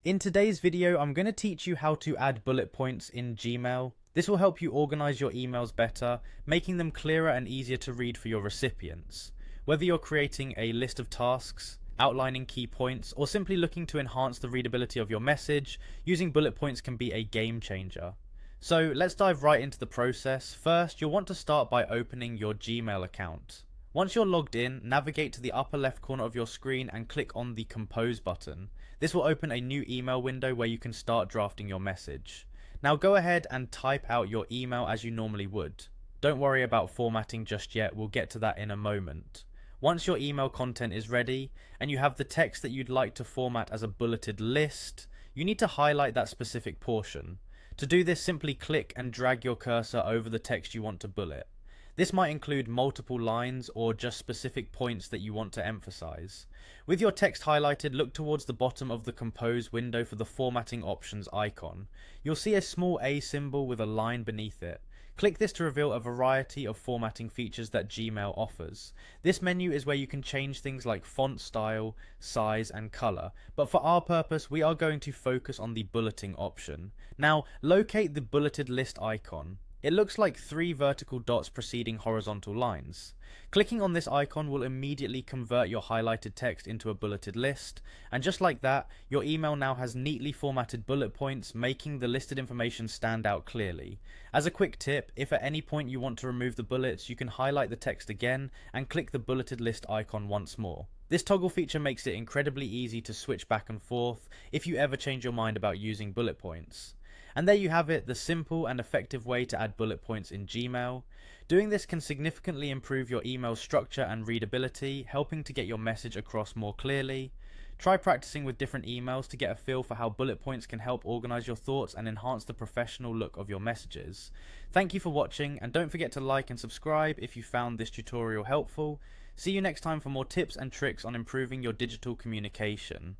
In today's video, I'm going to teach you how to add bullet points in Gmail. This will help you organize your emails better, making them clearer and easier to read for your recipients. Whether you're creating a list of tasks, outlining key points, or simply looking to enhance the readability of your message, using bullet points can be a game changer. So let's dive right into the process. First, you'll want to start by opening your Gmail account. Once you're logged in, navigate to the upper left corner of your screen and click on the Compose button. This will open a new email window where you can start drafting your message. Now go ahead and type out your email as you normally would. Don't worry about formatting just yet, we'll get to that in a moment. Once your email content is ready, and you have the text that you'd like to format as a bulleted list, you need to highlight that specific portion. To do this, simply click and drag your cursor over the text you want to bullet. This might include multiple lines or just specific points that you want to emphasize. With your text highlighted, look towards the bottom of the Compose window for the formatting options icon. You'll see a small A symbol with a line beneath it. Click this to reveal a variety of formatting features that Gmail offers. This menu is where you can change things like font style, size, and color, but for our purpose, we are going to focus on the bulleting option. Now, locate the bulleted list icon. It looks like three vertical dots preceding horizontal lines. Clicking on this icon will immediately convert your highlighted text into a bulleted list, and just like that, your email now has neatly formatted bullet points, making the listed information stand out clearly. As a quick tip, if at any point you want to remove the bullets, you can highlight the text again and click the bulleted list icon once more. This toggle feature makes it incredibly easy to switch back and forth if you ever change your mind about using bullet points. And there you have it, the simple and effective way to add bullet points in Gmail. Doing this can significantly improve your email structure and readability, helping to get your message across more clearly. Try practicing with different emails to get a feel for how bullet points can help organize your thoughts and enhance the professional look of your messages. Thank you for watching, and don't forget to like and subscribe if you found this tutorial helpful. See you next time for more tips and tricks on improving your digital communication.